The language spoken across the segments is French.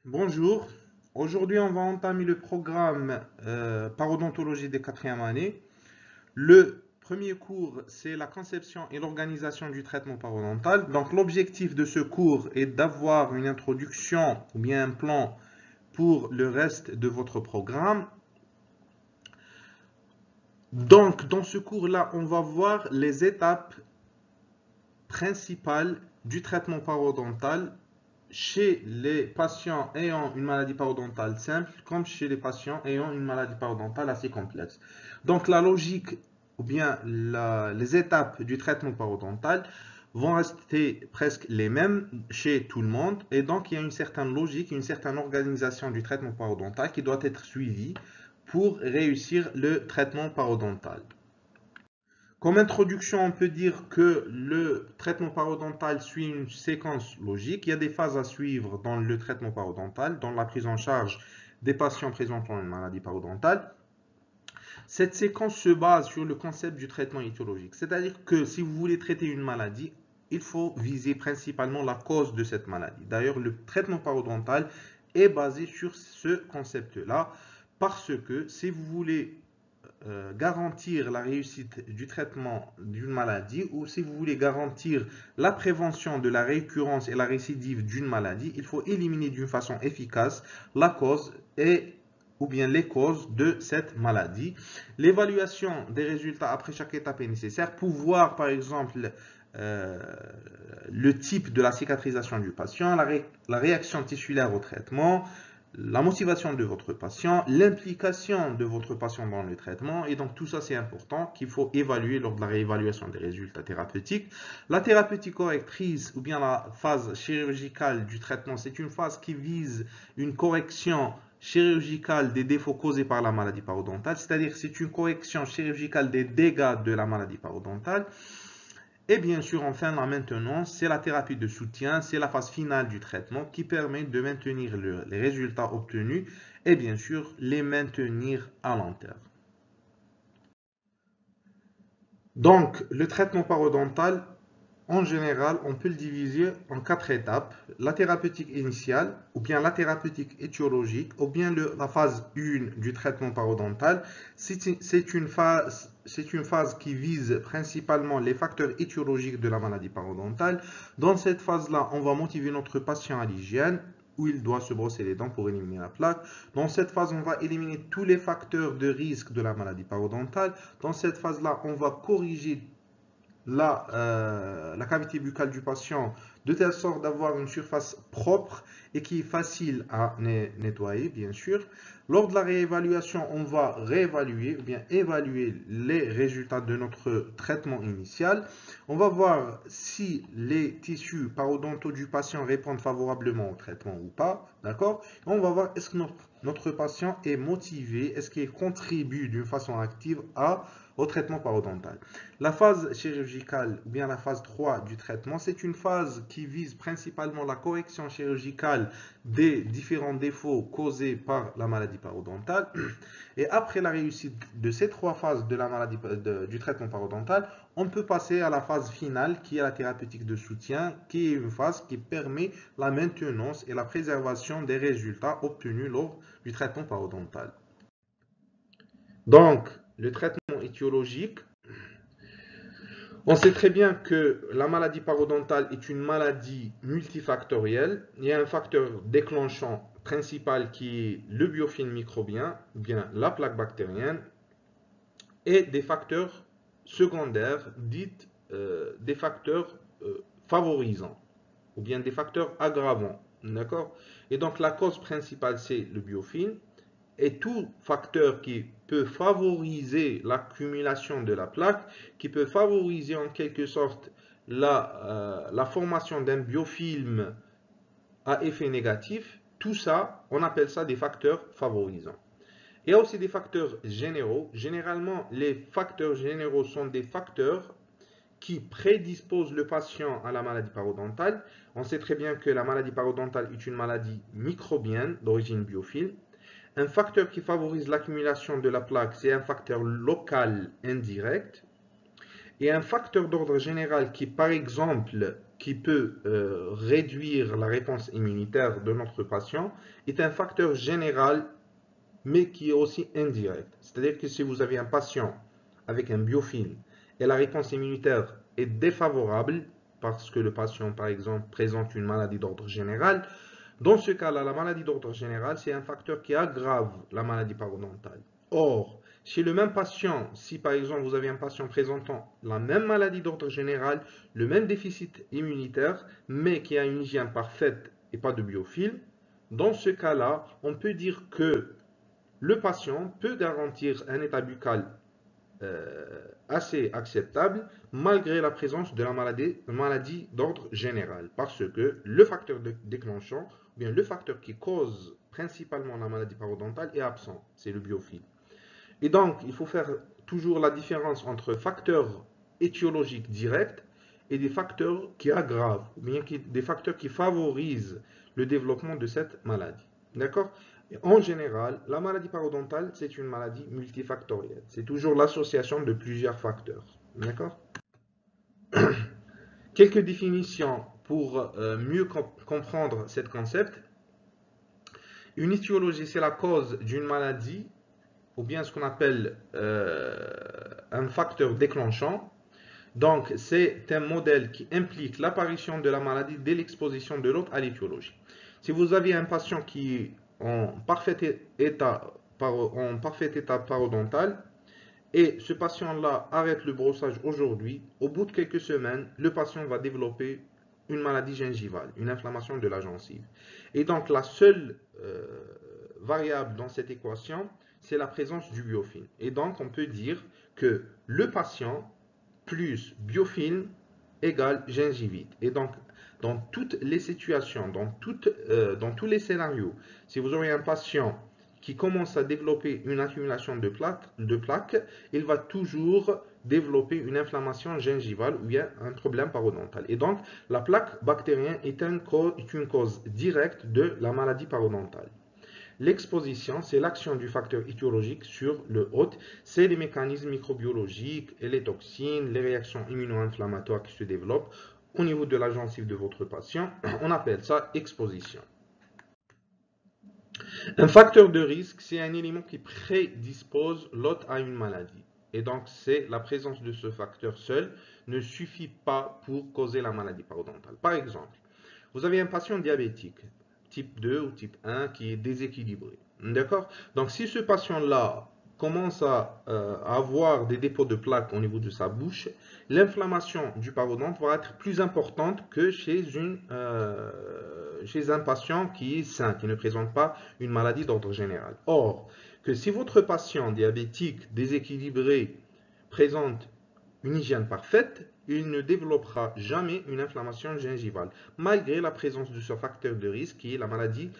Bonjour, aujourd'hui on va entamer le programme parodontologie des quatrième année. Le premier cours, c'est la conception et l'organisation du traitement parodontal. Donc l'objectif de ce cours est d'avoir une introduction ou bien un plan pour le reste de votre programme. Donc dans ce cours-là, on va voir les étapes principales du traitement parodontal chez les patients ayant une maladie parodontale simple comme chez les patients ayant une maladie parodontale assez complexe. Donc la logique ou bien les étapes du traitement parodontal vont rester presque les mêmes chez tout le monde et donc il y a une certaine logique, une certaine organisation du traitement parodontal qui doit être suivie pour réussir le traitement parodontal. Comme introduction, on peut dire que le traitement parodontal suit une séquence logique. Il y a des phases à suivre dans le traitement parodontal, dans la prise en charge des patients présentant une maladie parodontale. Cette séquence se base sur le concept du traitement étiologique. C'est-à-dire que si vous voulez traiter une maladie, il faut viser principalement la cause de cette maladie. D'ailleurs, le traitement parodontal est basé sur ce concept-là parce que si vous voulez garantir la réussite du traitement d'une maladie ou si vous voulez garantir la prévention de la récurrence et la récidive d'une maladie, il faut éliminer d'une façon efficace la cause ou bien les causes de cette maladie. L'évaluation des résultats après chaque étape est nécessaire pour voir par exemple euh, le type de la cicatrisation du patient, la réaction tissulaire au traitement, la motivation de votre patient, l'implication de votre patient dans le traitement. Et donc tout ça, c'est important qu'il faut évaluer lors de la réévaluation des résultats thérapeutiques. La thérapeutique correctrice ou bien la phase chirurgicale du traitement, c'est une phase qui vise une correction chirurgicale des défauts causés par la maladie parodontale, c'est-à-dire c'est une correction chirurgicale des dégâts de la maladie parodontale. Et bien sûr, enfin, la maintenance, c'est la thérapie de soutien, c'est la phase finale du traitement qui permet de maintenir les résultats obtenus et bien sûr les maintenir à long terme. Donc, le traitement parodontal, en général, on peut le diviser en 4 étapes. La thérapeutique initiale, ou bien la thérapeutique étiologique, ou bien la phase 1 du traitement parodontal. C'est une phase qui vise principalement les facteurs étiologiques de la maladie parodontale. Dans cette phase-là, on va motiver notre patient à l'hygiène, où il doit se brosser les dents pour éliminer la plaque. Dans cette phase, on va éliminer tous les facteurs de risque de la maladie parodontale. Dans cette phase-là, on va corriger la cavité buccale du patient de telle sorte d'avoir une surface propre et qui est facile à nettoyer, bien sûr. Lors de la réévaluation, on va réévaluer ou bien évaluer les résultats de notre traitement initial. On va voir si les tissus parodontaux du patient répondent favorablement au traitement ou pas, d'accord? On va voir est-ce que notre patient est motivé, est-ce qu'il contribue d'une façon active au traitement parodontal. La phase chirurgicale, ou bien la phase 3 du traitement, c'est une phase qui vise principalement la correction chirurgicale des différents défauts causés par la maladie parodontale. Et après la réussite de ces 3 phases de la maladie, du traitement parodontal, on peut passer à la phase finale qui est la thérapeutique de soutien, qui est une phase qui permet la maintenance et la préservation des résultats obtenus lors du traitement parodontal. Donc, le traitement étiologique, on sait très bien que la maladie parodontale est une maladie multifactorielle. Il y a un facteur déclenchant principal qui est le biofilm microbien, bien la plaque bactérienne, et des facteurs secondaires, dites des facteurs favorisants, ou bien des facteurs aggravants. D'accord? Et donc la cause principale, c'est le biofilm. Et tout facteur qui peut favoriser l'accumulation de la plaque, qui peut favoriser en quelque sorte la formation d'un biofilm à effet négatif, tout ça, on appelle ça des facteurs favorisants. Il y a aussi des facteurs généraux. Généralement, les facteurs généraux sont des facteurs qui prédisposent le patient à la maladie parodontale. On sait très bien que la maladie parodontale est une maladie microbienne d'origine biofilm. Un facteur qui favorise l'accumulation de la plaque, c'est un facteur local indirect. Et un facteur d'ordre général qui, par exemple, qui peut réduire la réponse immunitaire de notre patient est un facteur général, mais qui est aussi indirect. C'est-à-dire que si vous avez un patient avec un biofilm et la réponse immunitaire est défavorable, parce que le patient, par exemple, présente une maladie d'ordre général, dans ce cas-là, la maladie d'ordre général, c'est un facteur qui aggrave la maladie parodontale. Or, chez le même patient, si par exemple vous avez un patient présentant la même maladie d'ordre général, le même déficit immunitaire, mais qui a une hygiène parfaite et pas de biofilm, dans ce cas-là, on peut dire que le patient peut garantir un état buccal assez acceptable malgré la présence de la maladie d'ordre général, parce que le facteur déclenchant, ou bien le facteur qui cause principalement la maladie parodontale est absent, c'est le biofilm. Et donc, il faut faire toujours la différence entre facteurs étiologiques directs et des facteurs qui aggravent, ou bien des facteurs qui favorisent le développement de cette maladie. D'accord? En général, la maladie parodontale, c'est une maladie multifactorielle. C'est toujours l'association de plusieurs facteurs. D'accord? Quelques définitions pour mieux comprendre ce concept. Une étiologie, c'est la cause d'une maladie, ou bien ce qu'on appelle un facteur déclenchant. Donc, c'est un modèle qui implique l'apparition de la maladie dès l'exposition de l'hôte à l'étiologie. Si vous avez un patient qui est en parfait état parodontal et ce patient-là arrête le brossage aujourd'hui, au bout de quelques semaines, le patient va développer une maladie gingivale, une inflammation de la gencive. Et donc, la seule variable dans cette équation, c'est la présence du biofilm. Et donc, on peut dire que le patient plus biofilm égale gingivite. Et donc, dans toutes les situations, dans tous les scénarios, si vous aurez un patient qui commence à développer une accumulation de plaques, il va toujours développer une inflammation gingivale ou bien un problème parodontal. Et donc, la plaque bactérienne est une cause directe de la maladie parodontale. L'exposition, c'est l'action du facteur étiologique sur le hôte. C'est les mécanismes microbiologiques et les toxines, les réactions immuno-inflammatoires qui se développent au niveau de la gencive de votre patient. On appelle ça exposition. Un facteur de risque, c'est un élément qui prédispose l'hôte à une maladie. Et donc, c'est la présence de ce facteur seul ne suffit pas pour causer la maladie parodontale. Par exemple, vous avez un patient diabétique, type 2 ou type 1, qui est déséquilibré. D'accord? Donc, si ce patient-là commence à avoir des dépôts de plaques au niveau de sa bouche, l'inflammation du parodonte va être plus importante que chez un patient qui est sain, qui ne présente pas une maladie d'ordre général. Or, que si votre patient diabétique déséquilibré présente une hygiène parfaite, il ne développera jamais une inflammation gingivale, malgré la présence de ce facteur de risque qui est la maladie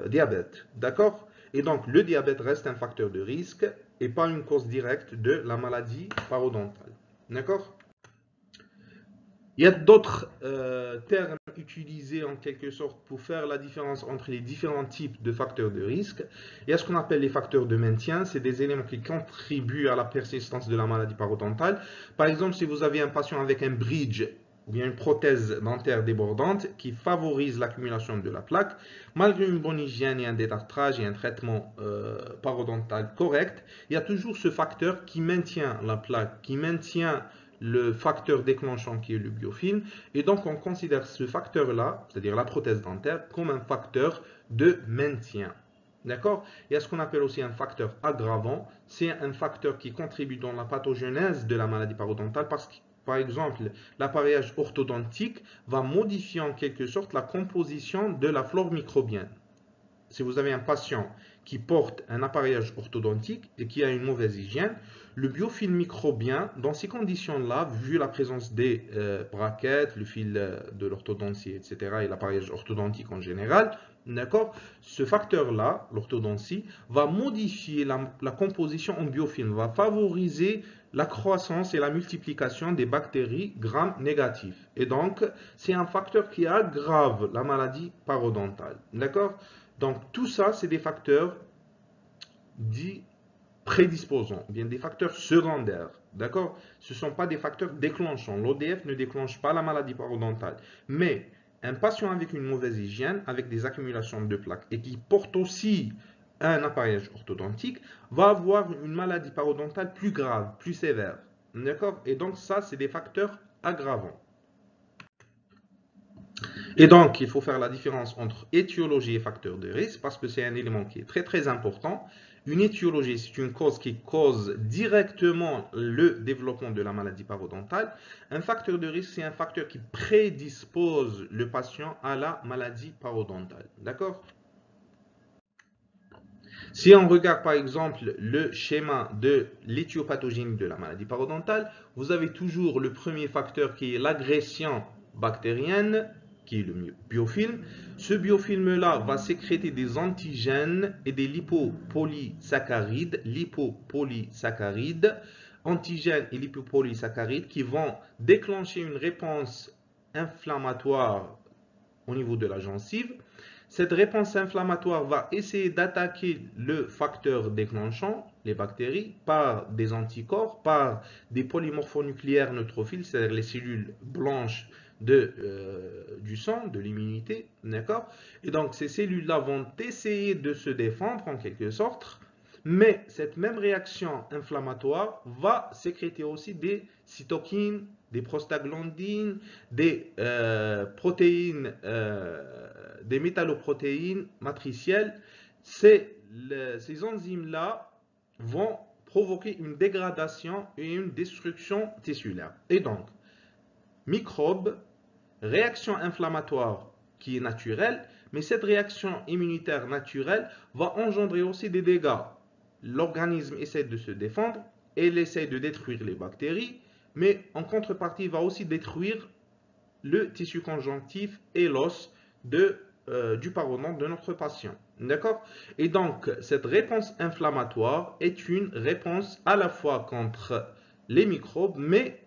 diabète. D'accord? Et donc, le diabète reste un facteur de risque et pas une cause directe de la maladie parodontale. D'accord? Il y a d'autres termes utilisés en quelque sorte pour faire la différence entre les différents types de facteurs de risque. Il y a ce qu'on appelle les facteurs de maintien. C'est des éléments qui contribuent à la persistance de la maladie parodontale. Par exemple, si vous avez un patient avec un bridge ou bien une prothèse dentaire débordante qui favorise l'accumulation de la plaque, malgré une bonne hygiène et un détartrage et un traitement parodontal correct, il y a toujours ce facteur qui maintient la plaque, qui maintient le facteur déclenchant qui est le biofilm, et donc on considère ce facteur-là, c'est-à-dire la prothèse dentaire, comme un facteur de maintien. D'accord? Il y a ce qu'on appelle aussi un facteur aggravant, c'est un facteur qui contribue dans la pathogenèse de la maladie parodontale parce que, par exemple, l'appareillage orthodontique va modifier en quelque sorte la composition de la flore microbienne. Si vous avez un patient qui porte un appareillage orthodontique et qui a une mauvaise hygiène, le biofilm microbien, dans ces conditions-là, vu la présence des braquettes, le fil de l'orthodontie, etc., et l'appareillage orthodontique en général, d'accord, ce facteur-là, l'orthodontie, va modifier la composition en biofilm, va favoriser la croissance et la multiplication des bactéries gram-négatives. Et donc, c'est un facteur qui aggrave la maladie parodontale. D'accord? Donc, tout ça, c'est des facteurs dits prédisposants, bien des facteurs secondaires. D'accord? Ce ne sont pas des facteurs déclenchants. L'ODF ne déclenche pas la maladie parodontale. Mais un patient avec une mauvaise hygiène, avec des accumulations de plaques et qui porte aussi un appareillage orthodontique, va avoir une maladie parodontale plus grave, plus sévère. D'accord? Et donc ça, c'est des facteurs aggravants. Et donc, il faut faire la différence entre étiologie et facteur de risque parce que c'est un élément qui est très très important. Une étiologie, c'est une cause qui cause directement le développement de la maladie parodontale. Un facteur de risque, c'est un facteur qui prédispose le patient à la maladie parodontale. D'accord? Si on regarde par exemple le schéma de l'éthiopathogénie de la maladie parodontale, vous avez toujours le premier facteur qui est l'agression bactérienne, qui est le biofilm. Ce biofilm-là va sécréter des antigènes et des lipopolysaccharides, antigènes et lipopolysaccharides qui vont déclencher une réponse inflammatoire au niveau de la gencive. Cette réponse inflammatoire va essayer d'attaquer le facteur déclenchant, les bactéries, par des anticorps, par des polymorphonucléaires neutrophiles, c'est-à-dire les cellules blanches du sang, de l'immunité, d'accord? Et donc ces cellules-là vont essayer de se défendre en quelque sorte, mais cette même réaction inflammatoire va sécréter aussi des cytokines, des prostaglandines, des protéines, des métalloprotéines matricielles. Ces enzymes-là vont provoquer une dégradation et une destruction tissulaire. Et donc, microbes, réaction inflammatoire qui est naturelle, mais cette réaction immunitaire naturelle va engendrer aussi des dégâts. L'organisme essaie de se défendre et il essaie de détruire les bactéries, mais en contrepartie, il va aussi détruire le tissu conjonctif et l'os du parodonte de notre patient. D'accord? Et donc, cette réponse inflammatoire est une réponse à la fois contre les microbes, mais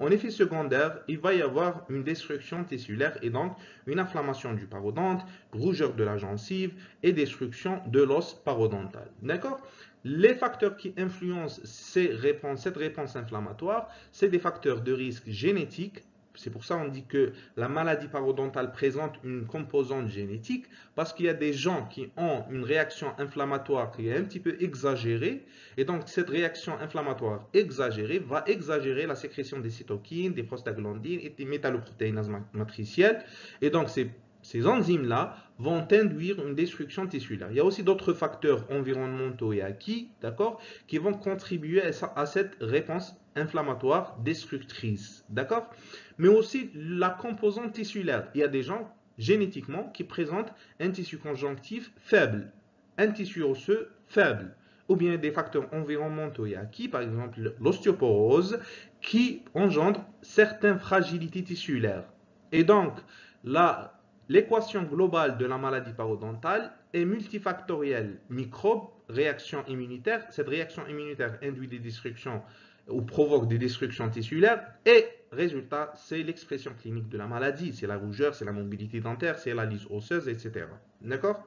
en effet secondaire, il va y avoir une destruction tissulaire et donc une inflammation du parodonte, rougeur de la gencive et destruction de l'os parodontal. D'accord? Les facteurs qui influencent cette réponse inflammatoire, c'est des facteurs de risque génétique. C'est pour ça qu'on dit que la maladie parodontale présente une composante génétique, parce qu'il y a des gens qui ont une réaction inflammatoire qui est un petit peu exagérée, et donc cette réaction inflammatoire exagérée va exagérer la sécrétion des cytokines, des prostaglandines et des métalloprotéinases matricielles, et donc ces enzymes-là vont induire une destruction tissulaire. Il y a aussi d'autres facteurs environnementaux et acquis, d'accord, qui vont contribuer à cette réponse inflammatoire destructrice, d'accord? Mais aussi la composante tissulaire. Il y a des gens génétiquement qui présentent un tissu conjonctif faible, un tissu osseux faible, ou bien des facteurs environnementaux et acquis, par exemple l'ostéoporose, qui engendre certaines fragilités tissulaires. Et donc, l'équation globale de la maladie parodontale est multifactorielle. Microbes, réaction immunitaire. Cette réaction immunitaire induit des destructions ou provoque des destructions tissulaires. Et résultat, c'est l'expression clinique de la maladie. C'est la rougeur, c'est la mobilité dentaire, c'est la lyse osseuse, etc. D'accord?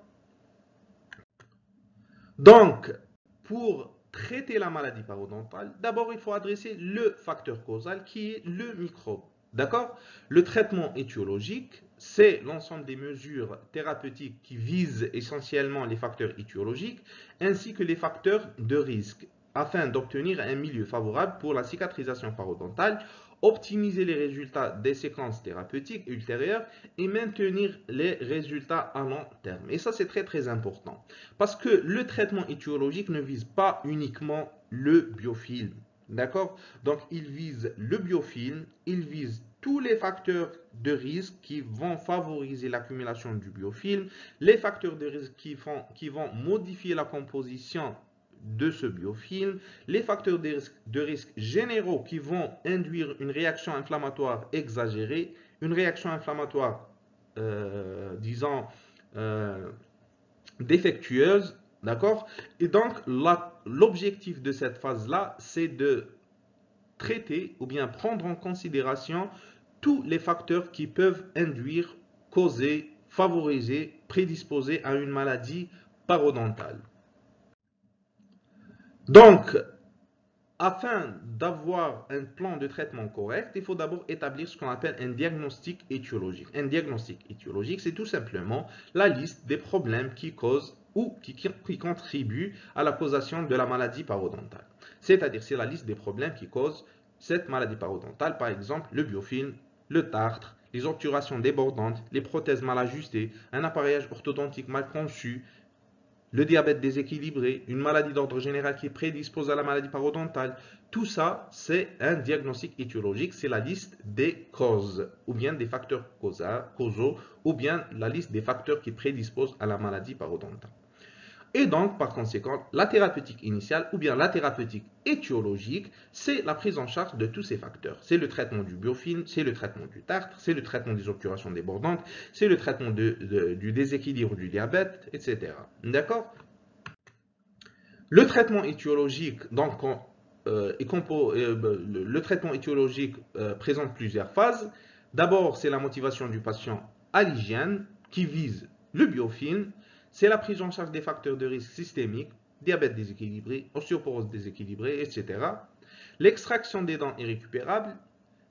Donc, pour traiter la maladie parodontale, d'abord il faut adresser le facteur causal qui est le microbe. D'accord? Le traitement étiologique, c'est l'ensemble des mesures thérapeutiques qui visent essentiellement les facteurs étiologiques ainsi que les facteurs de risque afin d'obtenir un milieu favorable pour la cicatrisation parodontale, optimiser les résultats des séquences thérapeutiques ultérieures et maintenir les résultats à long terme. Et ça, c'est très très important parce que le traitement étiologique ne vise pas uniquement le biofilm. D'accord? Donc, il vise le biofilm, il vise tous les facteurs de risque qui vont favoriser l'accumulation du biofilm, les facteurs de risque qui vont modifier la composition de ce biofilm, les facteurs de risque généraux qui vont induire une réaction inflammatoire exagérée, une réaction inflammatoire, disons, défectueuse, d'accord? Et donc, l'objectif de cette phase-là, c'est de traiter ou bien prendre en considération tous les facteurs qui peuvent induire, causer, favoriser, prédisposer à une maladie parodontale. Donc, afin d'avoir un plan de traitement correct, il faut d'abord établir ce qu'on appelle un diagnostic étiologique. Un diagnostic étiologique, c'est tout simplement la liste des problèmes qui causent ou qui contribuent à la causation de la maladie parodontale. C'est-à-dire, c'est la liste des problèmes qui causent cette maladie parodontale, par exemple le biofilm, le tartre, les obturations débordantes, les prothèses mal ajustées, un appareillage orthodontique mal conçu, le diabète déséquilibré, une maladie d'ordre général qui prédispose à la maladie parodontale. Tout ça, c'est un diagnostic étiologique, c'est la liste des causes, ou bien des facteurs causaux, ou bien la liste des facteurs qui prédisposent à la maladie parodontale. Et donc, par conséquent, la thérapeutique initiale ou bien la thérapeutique étiologique, c'est la prise en charge de tous ces facteurs. C'est le traitement du biofilm, c'est le traitement du tartre, c'est le traitement des obturations débordantes, c'est le traitement du déséquilibre du diabète, etc. D'accord? Le traitement étiologique, donc, le traitement étiologique présente plusieurs phases. D'abord, c'est la motivation du patient à l'hygiène qui vise le biofilm. C'est la prise en charge des facteurs de risque systémiques, diabète déséquilibré, ostéoporose déséquilibrée, etc. L'extraction des dents irrécupérables,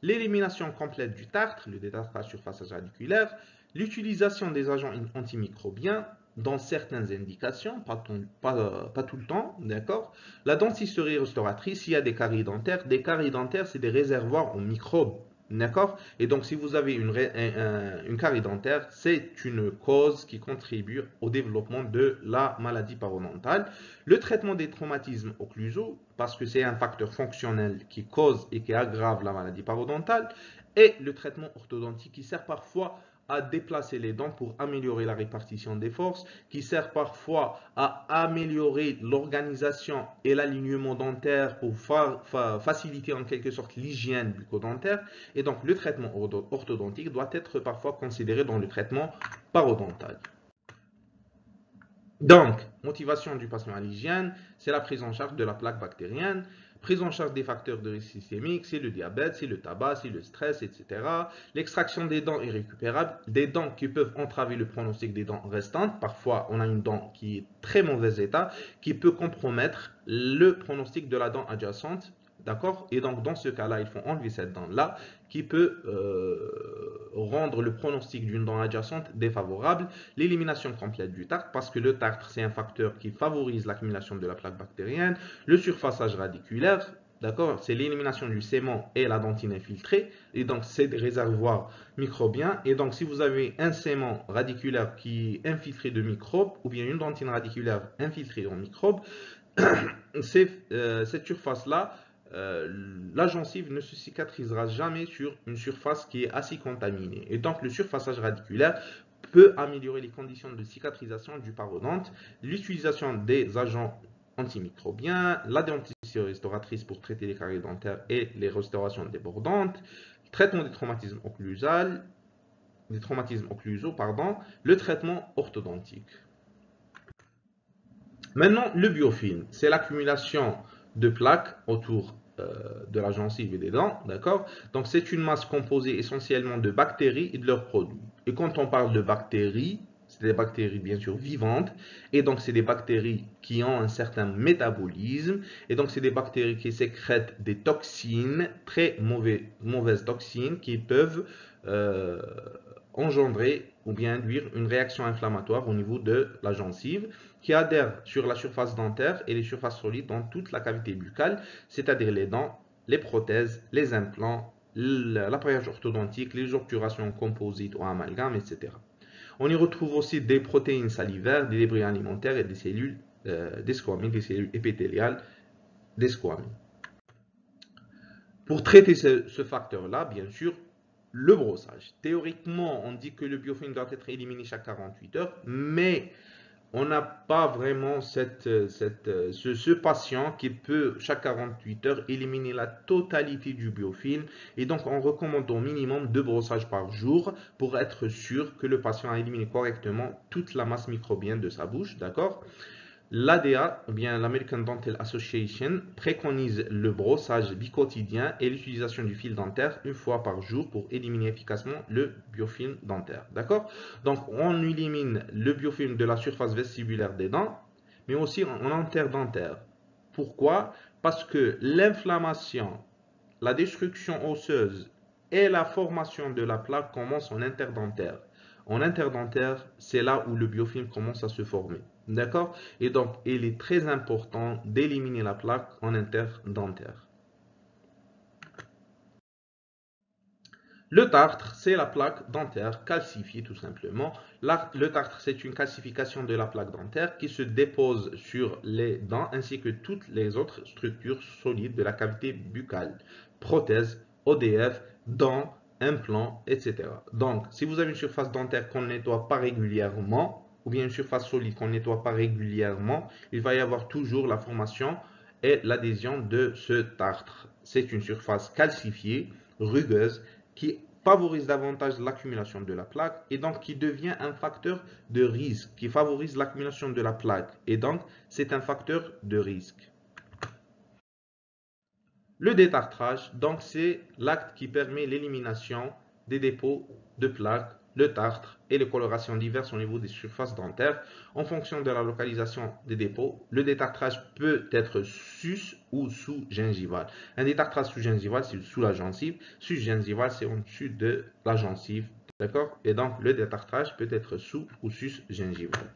l'élimination complète du tartre, le détartrage surfaçage radiculaire, l'utilisation des agents antimicrobiens dans certaines indications, pas tout le temps, d'accord. La dentisterie restauratrice, s'il y a des caries dentaires, c'est des réservoirs aux microbes, d'accord. Et donc, si vous avez une carie dentaire, c'est une cause qui contribue au développement de la maladie parodontale. Le traitement des traumatismes occlusaux, parce que c'est un facteur fonctionnel qui cause et qui aggrave la maladie parodontale, et le traitement orthodontique qui sert parfois à déplacer les dents pour améliorer la répartition des forces, qui sert parfois à améliorer l'organisation et l'alignement dentaire pour faciliter en quelque sorte l'hygiène bucco-dentaire. Et donc le traitement orthodontique doit être parfois considéré dans le traitement parodontal. Donc, motivation du patient à l'hygiène, c'est la prise en charge de la plaque bactérienne, prise en charge des facteurs de risque systémique, c'est le diabète, c'est le tabac, c'est le stress, etc. L'extraction des dents irrécupérables, des dents qui peuvent entraver le pronostic des dents restantes. Parfois, on a une dent qui est très mauvais état, qui peut compromettre le pronostic de la dent adjacente. D'accord? Et donc, dans ce cas-là, il faut enlever cette dent-là qui peut rendre le pronostic d'une dent adjacente défavorable. L'élimination complète du tartre, parce que le tartre, c'est un facteur qui favorise l'accumulation de la plaque bactérienne. Le surfaçage radiculaire, d'accord, c'est l'élimination du sément et la dentine infiltrée. Et donc, c'est des réservoirs microbiens. Et donc, si vous avez un sément radiculaire qui est infiltré de microbes, ou bien une dentine radiculaire infiltrée en microbes, cette surface-là, la gencive ne se cicatrisera jamais sur une surface qui est assez contaminée. Et donc, le surfaçage radiculaire peut améliorer les conditions de cicatrisation du parodonte. L'utilisation des agents antimicrobiens, la dentisterie restauratrice pour traiter les caries dentaires et les restaurations débordantes, le traitement des traumatismes occlusaux, le traitement orthodontique. Maintenant, le biofilm, c'est l'accumulation de plaques autour de la gencive et des dents, d'accord? Donc, c'est une masse composée essentiellement de bactéries et de leurs produits. Et quand on parle de bactéries, c'est des bactéries bien sûr vivantes, et donc c'est des bactéries qui ont un certain métabolisme, et donc c'est des bactéries qui sécrètent des toxines, très mauvaises toxines, qui peuvent euh, engendrer ou bien induire une réaction inflammatoire au niveau de la gencive qui adhère sur la surface dentaire et les surfaces solides dans toute la cavité buccale, c'est-à-dire les dents, les prothèses, les implants, l'appareillage orthodontique, les obturations composites ou amalgames, etc. On y retrouve aussi des protéines salivaires, des débris alimentaires et des cellules des squamines, des cellules épithéliales des squamines. Pour traiter ce facteur-là, bien sûr, le brossage. Théoriquement, on dit que le biofilm doit être éliminé chaque 48 heures, mais on n'a pas vraiment ce patient qui peut, chaque 48 heures, éliminer la totalité du biofilm. Et donc, on recommande au minimum 2 brossages par jour pour être sûr que le patient a éliminé correctement toute la masse microbienne de sa bouche. D'accord? L'ADA, ou bien l'American Dental Association, préconise le brossage bicotidien et l'utilisation du fil dentaire une fois par jour pour éliminer efficacement le biofilm dentaire. D'accord? Donc, on élimine le biofilm de la surface vestibulaire des dents, mais aussi en interdentaire. Pourquoi? Parce que l'inflammation, la destruction osseuse et la formation de la plaque commencent en interdentaire. En interdentaire, c'est là où le biofilm commence à se former. D'accord? Et donc, il est très important d'éliminer la plaque en interdentaire. Le tartre, c'est la plaque dentaire calcifiée tout simplement. Le tartre, c'est une calcification de la plaque dentaire qui se dépose sur les dents ainsi que toutes les autres structures solides de la cavité buccale. Prothèses, ODF, dents, implants, etc. Donc, si vous avez une surface dentaire qu'on ne nettoie pas régulièrement, ou bien une surface solide qu'on ne nettoie pas régulièrement, il va y avoir toujours la formation et l'adhésion de ce tartre. C'est une surface calcifiée, rugueuse, qui favorise davantage l'accumulation de la plaque et donc qui devient un facteur de risque, qui favorise l'accumulation de la plaque et donc c'est un facteur de risque. Le détartrage, donc c'est l'acte qui permet l'élimination des dépôts de plaques, le tartre et les colorations diverses au niveau des surfaces dentaires. En fonction de la localisation des dépôts, le détartrage peut être sus ou sous-gingival. Un détartrage sous-gingival, c'est sous la gencive. Sus-gingival, c'est au-dessus de la gencive. D'accord? Et donc, le détartrage peut être sous ou sus-gingival.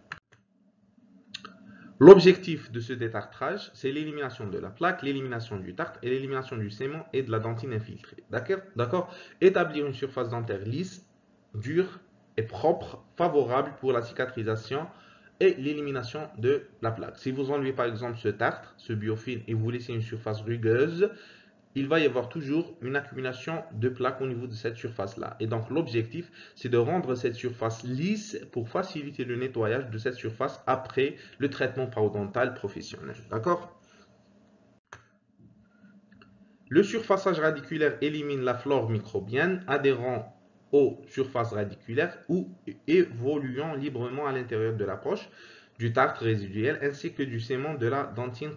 L'objectif de ce détartrage, c'est l'élimination de la plaque, l'élimination du tartre et l'élimination du sément et de la dentine infiltrée. D'accord? Établir une surface dentaire lisse, dure et propre, favorable pour la cicatrisation et l'élimination de la plaque. Si vous enlevez par exemple ce tartre, ce biofilm, et vous laissez une surface rugueuse, il va y avoir toujours une accumulation de plaques au niveau de cette surface-là. Et donc l'objectif, c'est de rendre cette surface lisse pour faciliter le nettoyage de cette surface après le traitement parodontal professionnel. D'accord? Le surfaçage radiculaire élimine la flore microbienne adhérant aux surfaces radiculaires ou évoluant librement à l'intérieur de la poche du tartre résiduel ainsi que du sément de la dentine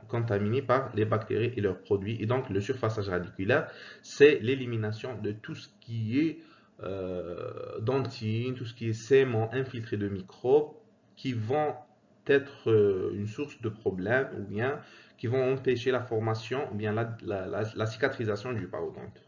contaminée par les bactéries et leurs produits. Et donc le surfaçage radiculaire, c'est l'élimination de tout ce qui est dentine, tout ce qui est sément infiltré de microbes qui vont être une source de problème ou bien qui vont empêcher la formation ou bien la cicatrisation du parodonte.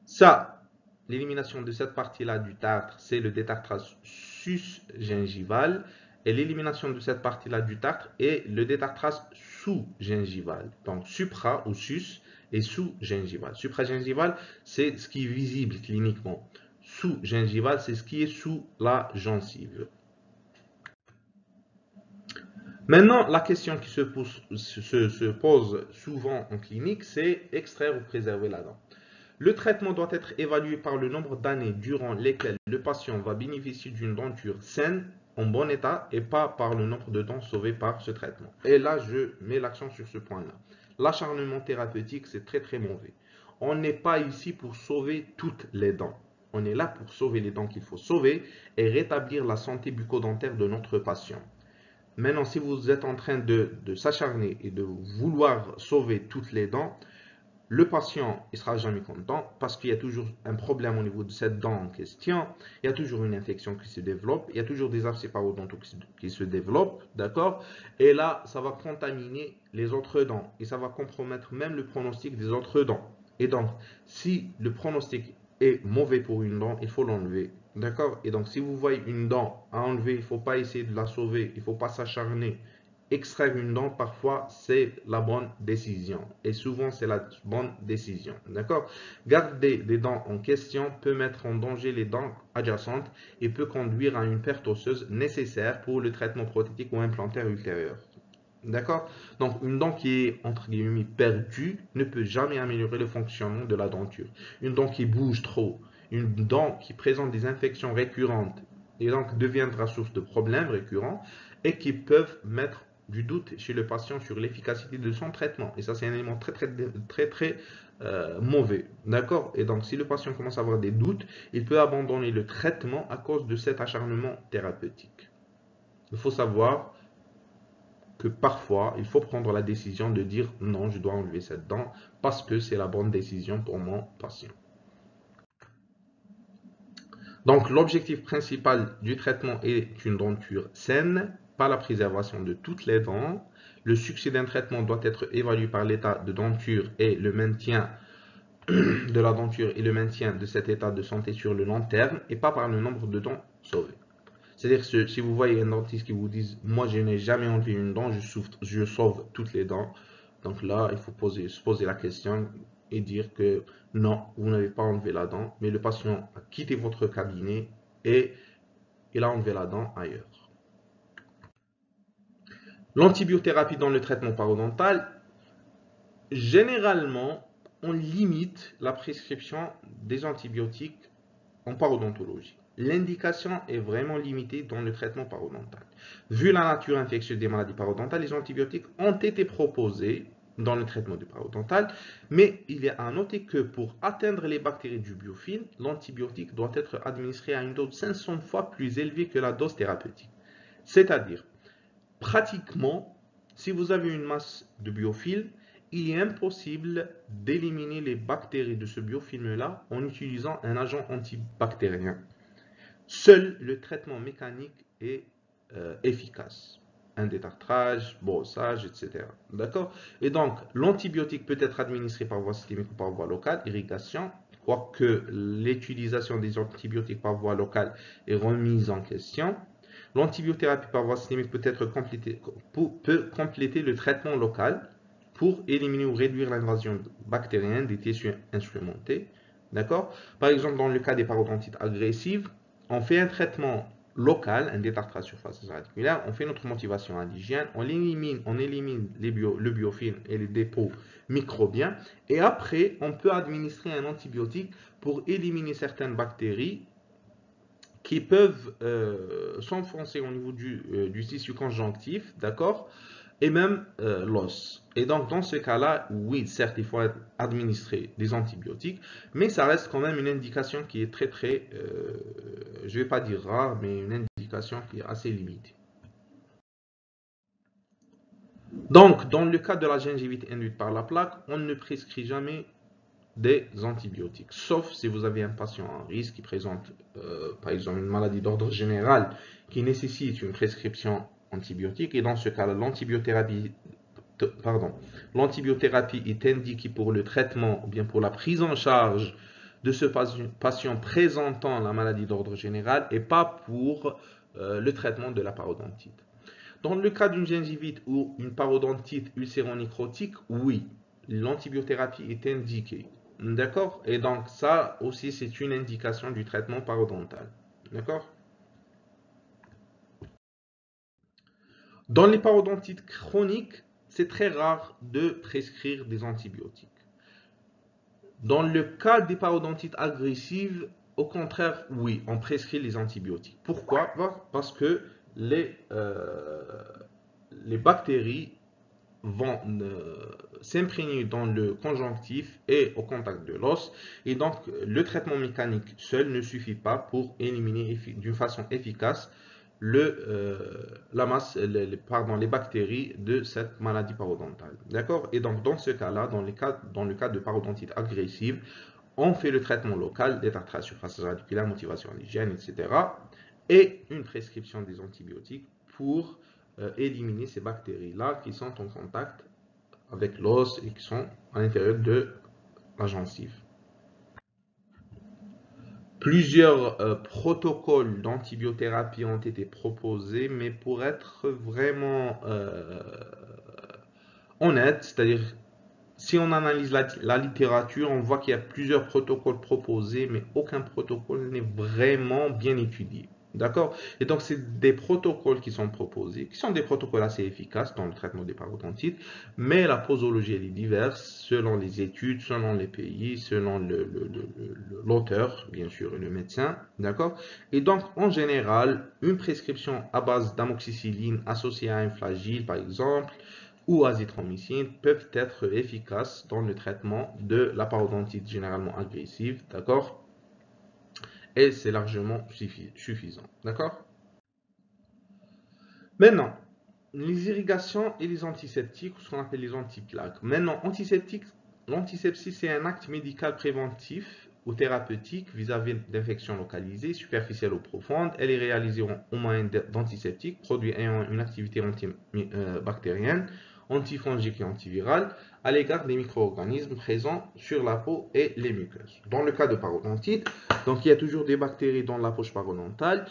Ça, l'élimination de cette partie-là du tartre, c'est le détartrage sus-gingival. Et l'élimination de cette partie-là du tartre est le détartrage sous-gingival. Donc, supra ou sus et sous-gingival. Supragingival, c'est ce qui est visible cliniquement. Sous-gingival, c'est ce qui est sous la gencive. Maintenant, la question qui se pose souvent en clinique, c'est extraire ou préserver la dent. Le traitement doit être évalué par le nombre d'années durant lesquelles le patient va bénéficier d'une denture saine, en bon état, et pas par le nombre de dents sauvées par ce traitement. Et là, je mets l'accent sur ce point-là. L'acharnement thérapeutique, c'est très très mauvais. On n'est pas ici pour sauver toutes les dents. On est là pour sauver les dents qu'il faut sauver et rétablir la santé bucco-dentaire de notre patient. Maintenant, si vous êtes en train de s'acharner et de vouloir sauver toutes les dents, le patient ne sera jamais content parce qu'il y a toujours un problème au niveau de cette dent en question. Il y a toujours une infection qui se développe. Il y a toujours des abcès parodontaux qui se développent. D'accord? Et là, ça va contaminer les autres dents. Et ça va compromettre même le pronostic des autres dents. Et donc, si le pronostic est mauvais pour une dent, il faut l'enlever. D'accord? Et donc, si vous voyez une dent à enlever, il ne faut pas essayer de la sauver. Il ne faut pas s'acharner. Extraire une dent, parfois, c'est la bonne décision. Et souvent, c'est la bonne décision. D'accord? Garder des dents en question peut mettre en danger les dents adjacentes et peut conduire à une perte osseuse nécessaire pour le traitement prothétique ou implantaire ultérieur. D'accord? Donc, une dent qui est, entre guillemets, perdue ne peut jamais améliorer le fonctionnement de la denture. Une dent qui bouge trop, une dent qui présente des infections récurrentes et donc deviendra source de problèmes récurrents et qui peuvent mettre du doute chez le patient sur l'efficacité de son traitement. Et ça, c'est un élément très mauvais. D'accord? Et donc, si le patient commence à avoir des doutes, il peut abandonner le traitement à cause de cet acharnement thérapeutique. Il faut savoir que parfois, il faut prendre la décision de dire non, je dois enlever cette dent parce que c'est la bonne décision pour mon patient. Donc, l'objectif principal du traitement est une denture saine, pas la préservation de toutes les dents. Le succès d'un traitement doit être évalué par l'état de denture et le maintien de la denture et le maintien de cet état de santé sur le long terme et pas par le nombre de dents sauvées. C'est-à-dire que si vous voyez un dentiste qui vous dit « Moi, je n'ai jamais enlevé une dent, je sauve toutes les dents », donc là, il faut se poser la question et dire que non, vous n'avez pas enlevé la dent, mais le patient a quitté votre cabinet et il a enlevé la dent ailleurs. L'antibiothérapie dans le traitement parodontal, généralement, on limite la prescription des antibiotiques en parodontologie. L'indication est vraiment limitée dans le traitement parodontal. Vu la nature infectieuse des maladies parodontales, les antibiotiques ont été proposés dans le traitement du parodontal, mais il y a à noter que pour atteindre les bactéries du biofilm, l'antibiotique doit être administré à une dose 500 fois plus élevée que la dose thérapeutique. C'est-à-dire, pratiquement, si vous avez une masse de biofilm, il est impossible d'éliminer les bactéries de ce biofilm-là en utilisant un agent antibactérien. Seul le traitement mécanique est efficace. Un détartrage, brossage, etc. D'accord? Et donc, l'antibiotique peut être administré par voie systémique ou par voie locale, irrigation, quoique l'utilisation des antibiotiques par voie locale est remise en question. L'antibiothérapie par voie systémique peut compléter le traitement local pour éliminer ou réduire l'invasion bactérienne des tissus instrumentés. D'accord? Par exemple, dans le cas des parodontites agressives, on fait un traitement local, un détartrage surface radiculaire, on fait notre motivation à l'hygiène, on élimine le biofilm et les dépôts microbiens, et après, on peut administrer un antibiotique pour éliminer certaines bactéries qui peuvent s'enfoncer au niveau du tissu conjonctif, d'accord, et même l'os. Et donc, dans ce cas-là, oui, certes, il faut administrer des antibiotiques, mais ça reste quand même une indication qui est très, je ne vais pas dire rare, mais une indication qui est assez limitée. Donc, dans le cas de la gingivite induite par la plaque, on ne prescrit jamais des antibiotiques, sauf si vous avez un patient à risque qui présente, par exemple, une maladie d'ordre général qui nécessite une prescription antibiotique. Et dans ce cas-là, l'antibiothérapie est indiquée pour le traitement ou bien pour la prise en charge de ce patient présentant la maladie d'ordre général et pas pour le traitement de la parodontite. Dans le cas d'une gingivite ou une parodontite ulcéro-nécrotique, oui, l'antibiothérapie est indiquée. D'accord? Et donc ça aussi, c'est une indication du traitement parodontal. D'accord? Dans les parodontites chroniques, c'est très rare de prescrire des antibiotiques. Dans le cas des parodontites agressives, au contraire, oui, on prescrit les antibiotiques. Pourquoi? Parce que les bactéries vont s'imprégner dans le conjonctif et au contact de l'os. Et donc, le traitement mécanique seul ne suffit pas pour éliminer d'une façon efficace les bactéries de cette maladie parodontale. D'accord? Et donc, dans ce cas-là, dans le cas de parodontite agressive, on fait le traitement local, détartrage surface radiculaire, motivation à l'hygiène, etc. Et une prescription des antibiotiques pour éliminer ces bactéries-là qui sont en contact avec l'os et qui sont à l'intérieur de la gencive. Plusieurs protocoles d'antibiothérapie ont été proposés, mais pour être vraiment honnête, c'est-à-dire si on analyse la littérature, on voit qu'il y a plusieurs protocoles proposés, mais aucun protocole n'est vraiment bien étudié. D'accord? Et donc, c'est des protocoles qui sont proposés, qui sont des protocoles assez efficaces dans le traitement des parodontites, mais la posologie, elle est diverse selon les études, selon les pays, selon l'auteur, bien sûr, et le médecin. D'accord? Et donc, en général, une prescription à base d'amoxicilline associée à un flagelle, par exemple, ou azithromycine peuvent être efficaces dans le traitement de la parodontite généralement agressive, d'accord? Et c'est largement suffisant, d'accord? Maintenant, les irrigations et les antiseptiques, ou ce qu'on appelle les antiplaques. Maintenant, l'antisepsie, c'est un acte médical préventif ou thérapeutique vis-à-vis d'infections localisées, superficielles ou profondes. Elle est réalisée au moyen d'antiseptiques, produits ayant une activité antibactérienne, antifongique et antivirale, à l'égard des micro-organismes présents sur la peau et les muqueuses. Dans le cas de parodontite, donc il y a toujours des bactéries dans la poche parodontale.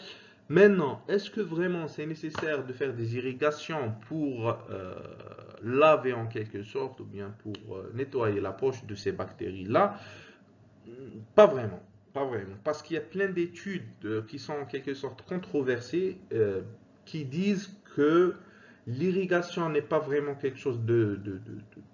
Maintenant, est-ce que vraiment c'est nécessaire de faire des irrigations pour laver en quelque sorte ou bien pour nettoyer la poche de ces bactéries-là? Pas vraiment, pas vraiment. Parce qu'il y a plein d'études qui sont en quelque sorte controversées qui disent que l'irrigation n'est pas vraiment quelque chose de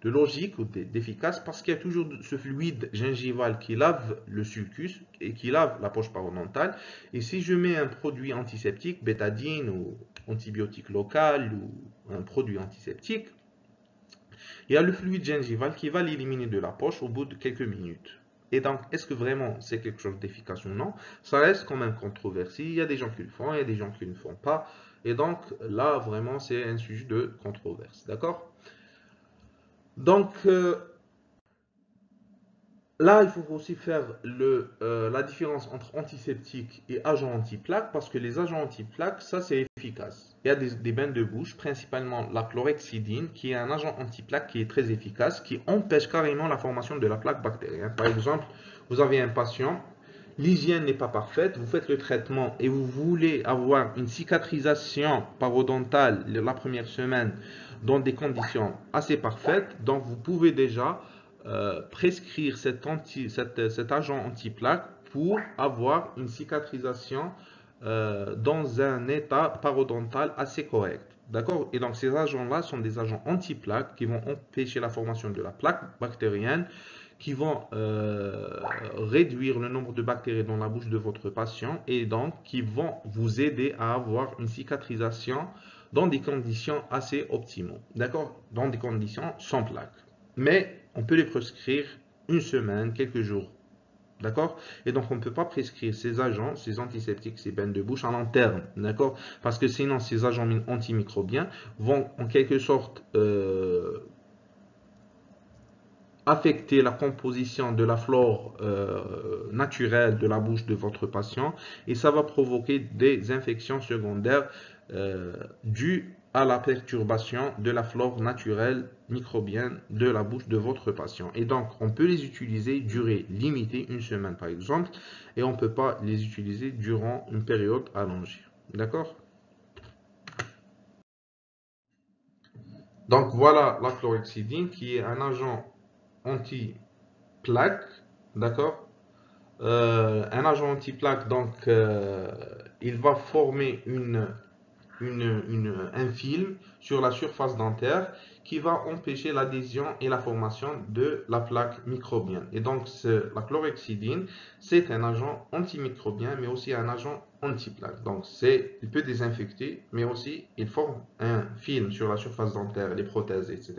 logique ou d'efficace parce qu'il y a toujours ce fluide gingival qui lave le sulcus et qui lave la poche parodontale. Et si je mets un produit antiseptique, bétadine ou antibiotique local ou un produit antiseptique, il y a le fluide gingival qui va l'éliminer de la poche au bout de quelques minutes. Et donc, est-ce que vraiment c'est quelque chose d'efficace ou non? Ça reste quand même controversé. Il y a des gens qui le font, il y a des gens qui ne le font pas. Et donc, là, vraiment, c'est un sujet de controverse. D'accord? Donc, là, il faut aussi faire la différence entre antiseptique et agent anti-plaque parce que les agents anti-plaque, ça c'est efficace. Il y a des bains de bouche, principalement la chlorhexidine, qui est un agent anti-plaque qui est très efficace, qui empêche carrément la formation de la plaque bactérienne. Par exemple, vous avez un patient, l'hygiène n'est pas parfaite, vous faites le traitement et vous voulez avoir une cicatrisation parodontale la première semaine dans des conditions assez parfaites, donc vous pouvez déjà prescrire cet agent anti-plaque pour avoir une cicatrisation dans un état parodontal assez correct. D'accord? Et donc ces agents-là sont des agents anti-plaques qui vont empêcher la formation de la plaque bactérienne, qui vont réduire le nombre de bactéries dans la bouche de votre patient et donc qui vont vous aider à avoir une cicatrisation dans des conditions assez optimales. D'accord? Dans des conditions sans plaque. Mais on peut les prescrire une semaine, quelques jours. D'accord? Et donc, on ne peut pas prescrire ces agents, ces antiseptiques, ces bains de bouche à long terme. D'accord? Parce que sinon, ces agents antimicrobiens vont en quelque sorte affecter la composition de la flore naturelle de la bouche de votre patient et ça va provoquer des infections secondaires dues à la perturbation de la flore naturelle microbienne de la bouche de votre patient. Et donc, on peut les utiliser durée limitée, une semaine par exemple, et on ne peut pas les utiliser durant une période allongée. D'accord? Donc, voilà la chlorhexidine qui est un agent anti-plaque, d'accord? Un agent anti-plaque, donc, il va former un film sur la surface dentaire qui va empêcher l'adhésion et la formation de la plaque microbienne. Et donc, la chlorhexidine, c'est un agent antimicrobien, mais aussi un agent anti-plaque. Donc, il peut désinfecter, mais aussi il forme un film sur la surface dentaire, les prothèses, etc.,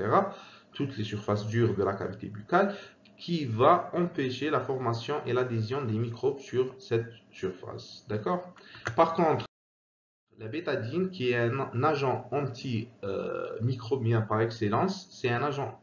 toutes les surfaces dures de la cavité buccale, qui va empêcher la formation et l'adhésion des microbes sur cette surface. D'accord? Par contre, la bétadine, qui est un agent antimicrobien par excellence, c'est un agent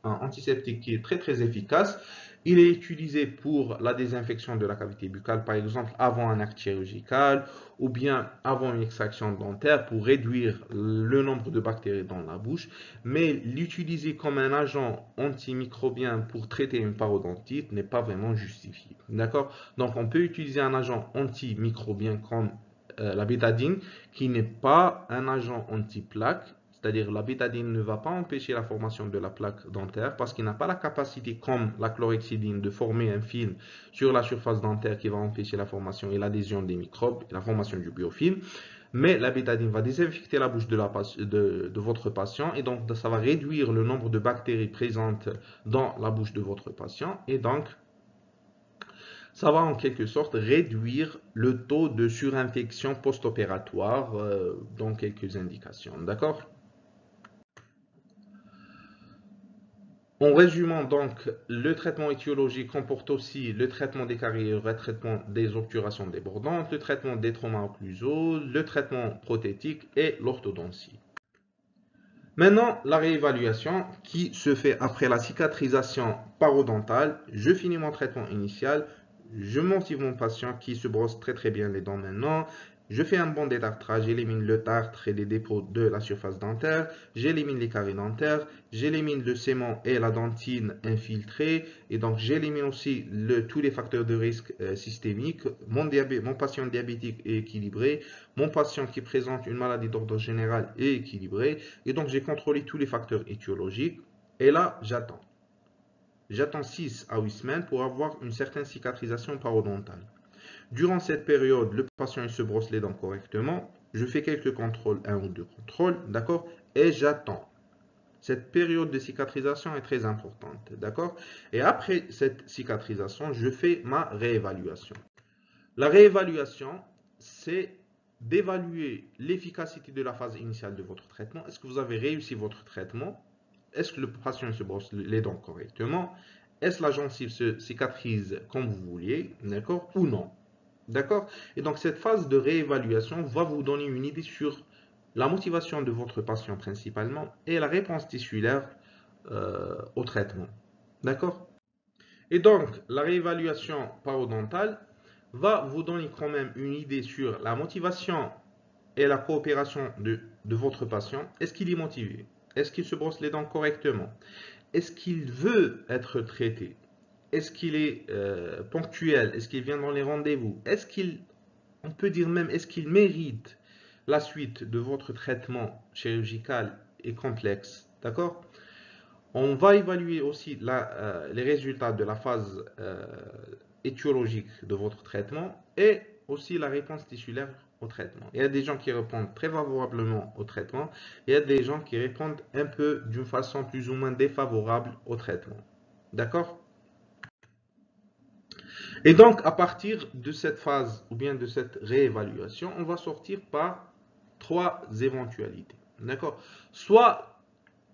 antiseptique qui est très très efficace. Il est utilisé pour la désinfection de la cavité buccale, par exemple avant un acte chirurgical ou bien avant une extraction dentaire pour réduire le nombre de bactéries dans la bouche. Mais l'utiliser comme un agent antimicrobien pour traiter une parodontite n'est pas vraiment justifié. D'accord? Donc on peut utiliser un agent antimicrobien comme la bétadine, qui n'est pas un agent anti-plaque, c'est-à-dire la bétadine ne va pas empêcher la formation de la plaque dentaire parce qu'il n'a pas la capacité, comme la chlorhexidine, de former un film sur la surface dentaire qui va empêcher la formation et l'adhésion des microbes et la formation du biofilm. Mais la bétadine va désinfecter la bouche de votre patient et donc ça va réduire le nombre de bactéries présentes dans la bouche de votre patient et donc ça va en quelque sorte réduire le taux de surinfection post-opératoire dans quelques indications. D'accord? En résumant donc, le traitement étiologique comporte aussi le traitement des caries, le traitement des obturations débordantes, le traitement des traumas occlusaux, le traitement prothétique et l'orthodontie. Maintenant, la réévaluation qui se fait après la cicatrisation parodontale. Je finis mon traitement initial, je motive mon patient qui se brosse très bien les dents maintenant. Je fais un bon détartrage, j'élimine le tartre et les dépôts de la surface dentaire, j'élimine les caries dentaires, j'élimine le sément et la dentine infiltrée, et donc j'élimine aussi tous les facteurs de risque systémiques. Mon patient diabétique est équilibré, mon patient qui présente une maladie d'ordre général est équilibré, et donc j'ai contrôlé tous les facteurs étiologiques, et là j'attends. J'attends 6 à 8 semaines pour avoir une certaine cicatrisation parodontale. Durant cette période, le patient il se brosse les dents correctement. Je fais quelques contrôles, un ou deux contrôles, d'accord? Et j'attends. Cette période de cicatrisation est très importante, d'accord? Et après cette cicatrisation, je fais ma réévaluation. La réévaluation, c'est d'évaluer l'efficacité de la phase initiale de votre traitement. Est-ce que vous avez réussi votre traitement? Est-ce que le patient se brosse les dents correctement? Est-ce que la gencive se cicatrise comme vous vouliez? D'accord? Ou non? D'accord? Et donc, cette phase de réévaluation va vous donner une idée sur la motivation de votre patient principalement et la réponse tissulaire au traitement. D'accord? Et donc, la réévaluation parodontale va vous donner quand même une idée sur la motivation et la coopération de votre patient. Est-ce qu'il est motivé? Est-ce qu'il se brosse les dents correctement? Est-ce qu'il veut être traité? Est-ce qu'il est ponctuel? Est-ce qu'il vient dans les rendez-vous? Est-ce qu'il, on peut dire même, est-ce qu'il mérite la suite de votre traitement chirurgical et complexe? D'accord? On va évaluer aussi les résultats de la phase étiologique de votre traitement et aussi la réponse tissulaire au traitement. Il y a des gens qui répondent très favorablement au traitement, il y a des gens qui répondent un peu d'une façon plus ou moins défavorable au traitement. D'accord? Et donc, à partir de cette phase ou bien de cette réévaluation, on va sortir par trois éventualités. D'accord? Soit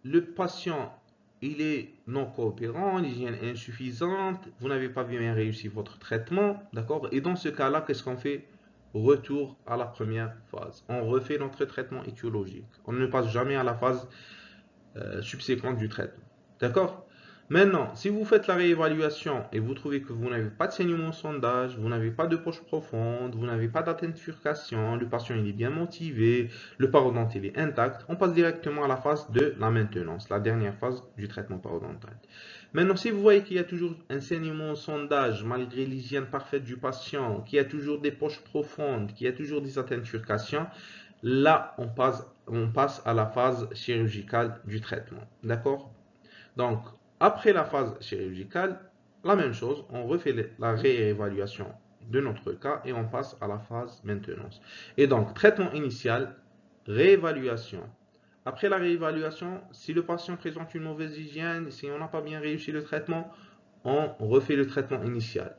le patient, il est non coopérant, l'hygiène est insuffisante, vous n'avez pas bien réussi votre traitement, d'accord? Et dans ce cas-là, qu'est-ce qu'on fait? Retour à la première phase. On refait notre traitement étiologique. On ne passe jamais à la phase subséquente du traitement. D'accord? Maintenant, si vous faites la réévaluation et vous trouvez que vous n'avez pas de saignement au sondage, vous n'avez pas de poche profonde, vous n'avez pas d'atteinte de bifurcation, le patient il est bien motivé, le parodonte il est intact, on passe directement à la phase de la maintenance, la dernière phase du traitement parodontal. Maintenant, si vous voyez qu'il y a toujours un saignement au sondage, malgré l'hygiène parfaite du patient, qu'il y a toujours des poches profondes, qu'il y a toujours des atteintes de bifurcation, là, on passe à la phase chirurgicale du traitement. D'accord? Donc, après la phase chirurgicale, la même chose, on refait la réévaluation de notre cas et on passe à la phase maintenance. Et donc, traitement initial, réévaluation. Après la réévaluation, si le patient présente une mauvaise hygiène, si on n'a pas bien réussi le traitement, on refait le traitement initial.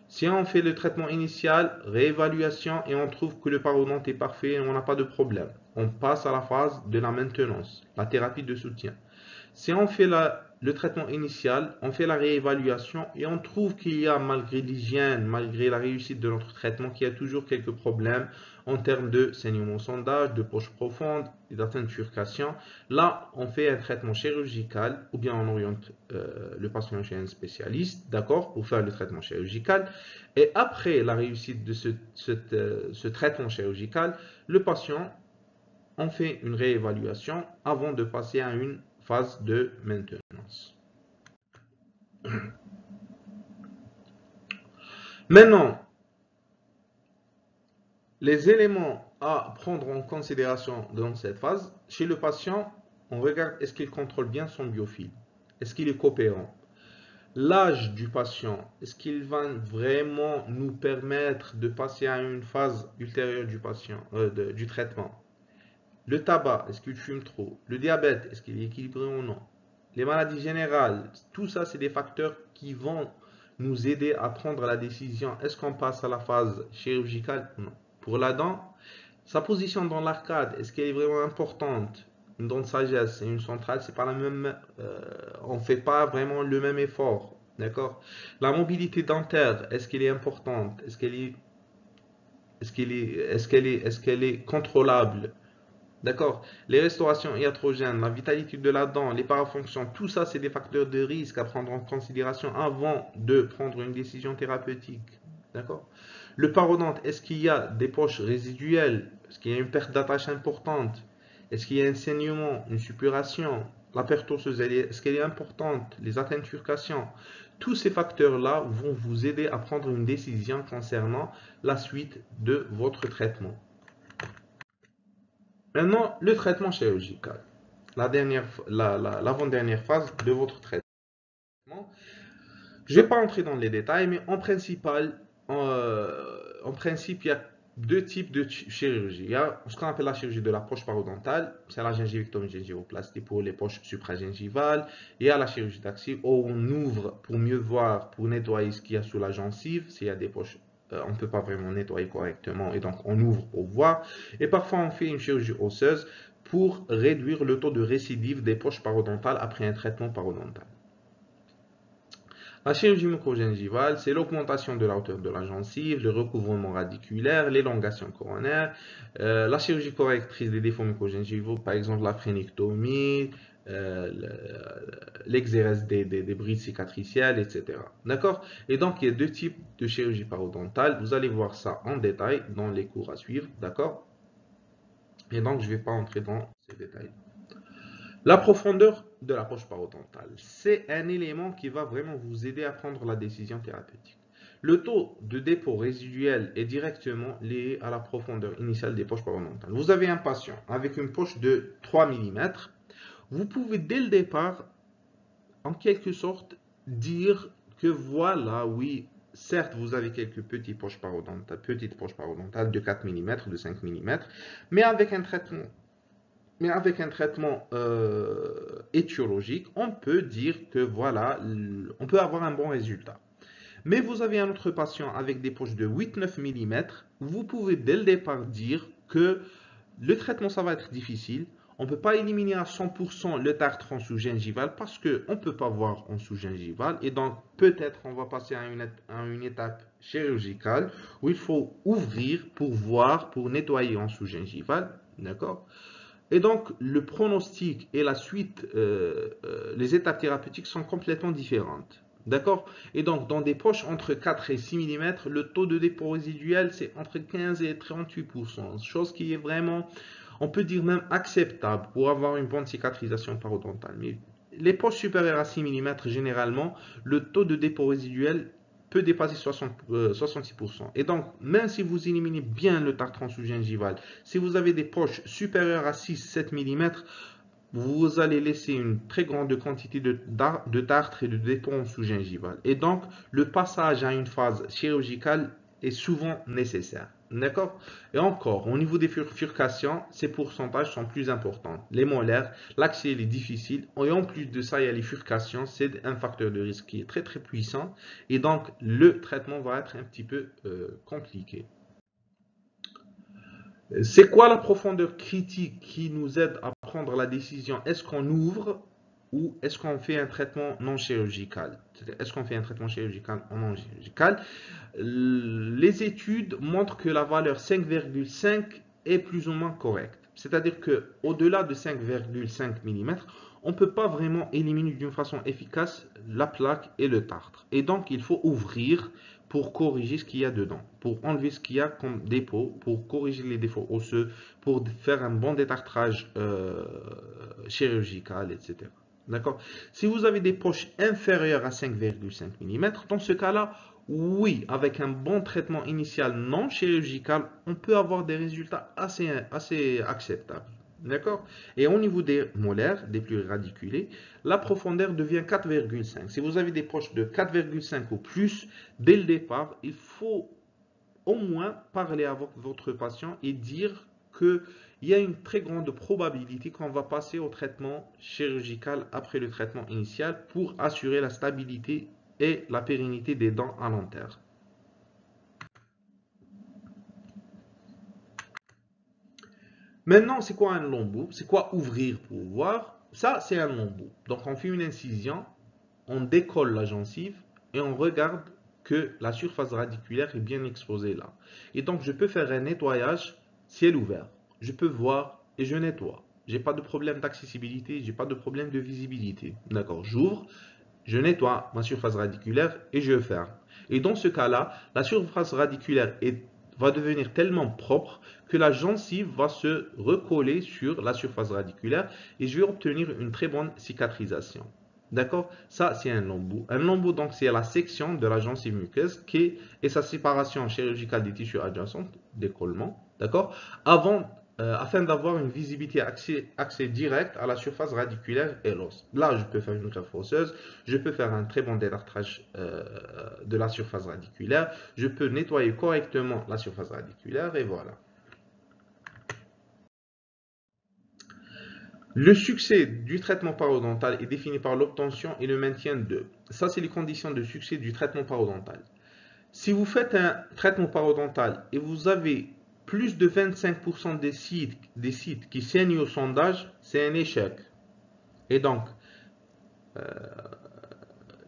Si on fait le traitement initial, réévaluation et on trouve que le parodonte est parfait et on n'a pas de problème, on passe à la phase de la maintenance, la thérapie de soutien. Si on fait le traitement initial, on fait la réévaluation et on trouve qu'il y a, malgré l'hygiène, malgré la réussite de notre traitement, qu'il y a toujours quelques problèmes en termes de saignement au sondage, de poche profonde et d'atteinte de bifurcation. Là, on fait un traitement chirurgical ou bien on oriente le patient chez un spécialiste, d'accord, pour faire le traitement chirurgical. Et après la réussite de ce traitement chirurgical, le patient, on fait une réévaluation avant de passer à une phase de maintenance. Maintenant, les éléments à prendre en considération dans cette phase, chez le patient, on regarde est-ce qu'il contrôle bien son biofilm, est-ce qu'il est coopérant, l'âge du patient, est-ce qu'il va vraiment nous permettre de passer à une phase ultérieure du patient, du traitement. Le tabac, est-ce qu'il fume trop? Le diabète, est-ce qu'il est équilibré ou non? Les maladies générales, tout ça, c'est des facteurs qui vont nous aider à prendre la décision. Est-ce qu'on passe à la phase chirurgicale ou non? Pour la dent, sa position dans l'arcade, est-ce qu'elle est vraiment importante? Une dent de sagesse et une centrale, c'est pas la même. On ne fait pas vraiment le même effort. D'accord? La mobilité dentaire, est-ce qu'elle est importante? Est-ce qu'elle est contrôlable? D'accord? Les restaurations iatrogènes, la vitalité de la dent, les parafonctions, tout ça, c'est des facteurs de risque à prendre en considération avant de prendre une décision thérapeutique. D'accord? Le parodonte, est-ce qu'il y a des poches résiduelles? Est-ce qu'il y a une perte d'attache importante? Est-ce qu'il y a un saignement, une suppuration? La perte osseuse, est-ce qu'elle est importante? Les atteintes furcation? Tous ces facteurs-là vont vous aider à prendre une décision concernant la suite de votre traitement. Maintenant, le traitement chirurgical. L'avant-dernière phase de votre traitement. Je ne vais pas entrer dans les détails, mais en principe, il y a deux types de chirurgie. Il y a ce qu'on appelle la chirurgie de la poche parodontale, c'est la gingivectomie gingivoplastie pour les poches supragingivales. Il y a la chirurgie d'axille où on ouvre pour mieux voir, pour nettoyer ce qu'il y a sous la gencive. S'il y a des poches, on ne peut pas vraiment nettoyer correctement et donc on ouvre pour voir. Et parfois, on fait une chirurgie osseuse pour réduire le taux de récidive des poches parodontales après un traitement parodontal. La chirurgie mucogingivale, c'est l'augmentation de la hauteur de la gencive, le recouvrement radiculaire, l'élongation coronaire, la chirurgie correctrice des défauts mucogingivaux, par exemple la phrénictomie, euh, l'exérèse des brides cicatricielles, etc. D'accord? Et donc, il y a deux types de chirurgie parodontale. Vous allez voir ça en détail dans les cours à suivre. D'accord? Et donc, je ne vais pas entrer dans ces détails. La profondeur de la poche parodontale, c'est un élément qui va vraiment vous aider à prendre la décision thérapeutique. Le taux de dépôt résiduel est directement lié à la profondeur initiale des poches parodontales. Vous avez un patient avec une poche de 3 mm. Vous pouvez dès le départ, en quelque sorte, dire que voilà, oui, certes, vous avez quelques petites poches parodontales de 4 mm, de 5 mm, mais avec un traitement étiologique, on peut dire que voilà, on peut avoir un bon résultat. Mais vous avez un autre patient avec des poches de 8-9 mm, vous pouvez dès le départ dire que le traitement, ça va être difficile. On ne peut pas éliminer à 100% le tartre en sous-gingival parce qu'on ne peut pas voir en sous-gingival. Et donc, peut-être on va passer à une étape chirurgicale où il faut ouvrir pour voir, pour nettoyer en sous-gingival. D'accord? Et donc, le pronostic et la suite, les étapes thérapeutiques sont complètement différentes. D'accord? Et donc, dans des poches entre 4 et 6 mm, le taux de dépôt résiduel, c'est entre 15 et 38%. Chose qui est vraiment, on peut dire même acceptable pour avoir une bonne cicatrisation parodontale. Mais les poches supérieures à 6 mm, généralement, le taux de dépôt résiduel peut dépasser 66%. Et donc, même si vous éliminez bien le tartre sous-gingival, si vous avez des poches supérieures à 6-7 mm, vous allez laisser une très grande quantité de tartre et de dépôt sous-gingival. Et donc, le passage à une phase chirurgicale est souvent nécessaire. D'accord? Et encore, au niveau des furcations, ces pourcentages sont plus importants. Les molaires, l'accès est difficile. Et en plus de ça, il y a les furcations. C'est un facteur de risque qui est très très puissant. Et donc, le traitement va être un petit peu compliqué. C'est quoi la profondeur critique qui nous aide à prendre la décision? Est-ce qu'on ouvre ou est-ce qu'on fait un traitement non chirurgical? Est-ce qu'on fait un traitement chirurgical ou non chirurgical? Les études montrent que la valeur 5,5 est plus ou moins correcte. C'est-à-dire qu'au-delà de 5,5 mm, on ne peut pas vraiment éliminer d'une façon efficace la plaque et le tartre. Et donc, il faut ouvrir pour corriger ce qu'il y a dedans, pour enlever ce qu'il y a comme dépôt, pour corriger les défauts osseux, pour faire un bon détartrage chirurgical, etc. D'accord? Si vous avez des poches inférieures à 5,5 mm, dans ce cas-là, oui, avec un bon traitement initial non chirurgical, on peut avoir des résultats assez acceptables. D'accord? Et au niveau des molaires, des plus radiculés, la profondeur devient 4,5. Si vous avez des poches de 4,5 ou plus, dès le départ, il faut au moins parler avec votre patient et dire qu'il y a une très grande probabilité qu'on va passer au traitement chirurgical après le traitement initial pour assurer la stabilité et la pérennité des dents à long terme. Maintenant, c'est quoi un long bout? C'est quoi ouvrir pour voir? Ça, c'est un long bout. Donc, on fait une incision, on décolle la gencive et on regarde que la surface radiculaire est bien exposée là. Et donc, je peux faire un nettoyage ciel ouvert. Je peux voir et je nettoie. J'ai pas de problème d'accessibilité, j'ai pas de problème de visibilité. D'accord, j'ouvre, je nettoie ma surface radiculaire et je ferme. Et dans ce cas-là, la surface radiculaire va devenir tellement propre que la gencive va se recoller sur la surface radiculaire et je vais obtenir une très bonne cicatrisation. D'accord? Ça, c'est un lambeau. Un lambeau, donc, c'est la section de la gencive muqueuse et sa séparation chirurgicale des tissus adjacents, d'écollement. D'accord? Afin d'avoir une visibilité accès direct à la surface radiculaire et l'os. Là, je peux faire une greffe osseuse, je peux faire un très bon détartrage de la surface radiculaire, je peux nettoyer correctement la surface radiculaire et voilà. Le succès du traitement parodontal est défini par l'obtention et le maintien de. Ça, c'est les conditions de succès du traitement parodontal. Si vous faites un traitement parodontal et vous avez plus de 25% des sites qui saignent au sondage, c'est un échec. Et donc,